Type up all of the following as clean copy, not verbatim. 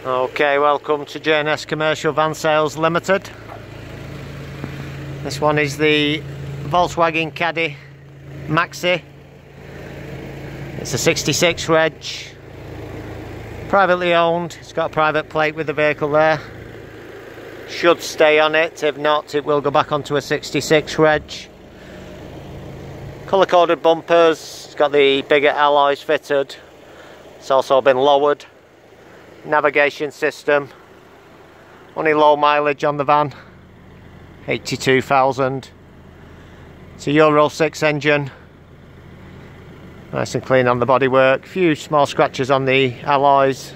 Okay, welcome to J&S Commercial Van Sales Limited. This one is the Volkswagen Caddy Maxi. It's a 66 reg, privately owned. It's got a private plate with the vehicle there. Should stay on it, if not it will go back onto a 66 reg. Colour coded bumpers, it's got the bigger alloys fitted. It's also been lowered. Navigation system, only low mileage on the van, 82,000. It's a Euro 6 engine, nice and clean on the bodywork. Few small scratches on the alloys.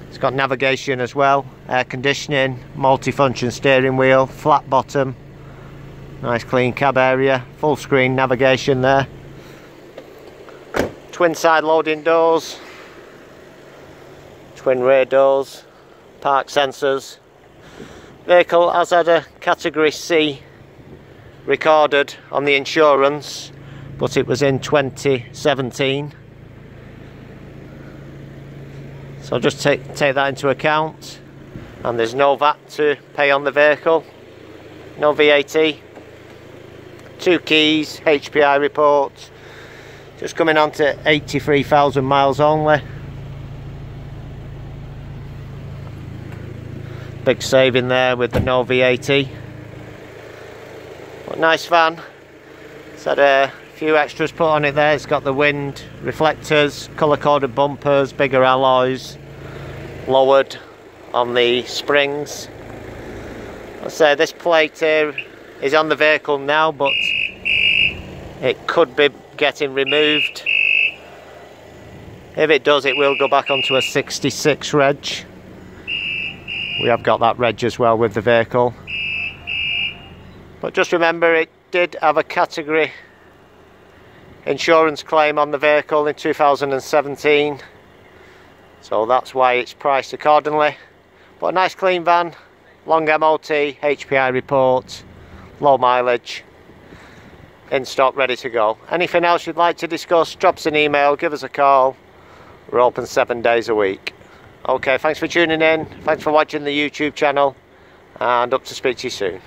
It's got navigation as well, air conditioning, multi-function steering wheel, flat bottom, nice clean cab area, full screen navigation there. Twin side loading doors, twin rear doors, park sensors. Vehicle has had a category C recorded on the insurance, but it was in 2017. So just take that into account. And there's no VAT to pay on the vehicle, no VAT. 2 keys, HPI report. Just coming on to 83,000 miles only. Big saving there with the no VAT. But nice van. It's had a few extras put on it there. It's got the wind reflectors, colour coded bumpers, bigger alloys, lowered on the springs. I'll say this plate here is on the vehicle now, but it could be getting removed. If it does, it will go back onto a 66 reg. We have got that reg as well with the vehicle. But just remember, it did have a category insurance claim on the vehicle in 2017. So that's why it's priced accordingly. But a nice clean van, long MOT, HPI report, low mileage, in stock, ready to go. Anything else you'd like to discuss, drop us an email, give us a call. We're open 7 days a week. Okay, thanks for tuning in, thanks for watching the YouTube channel, and hope to speak to you soon.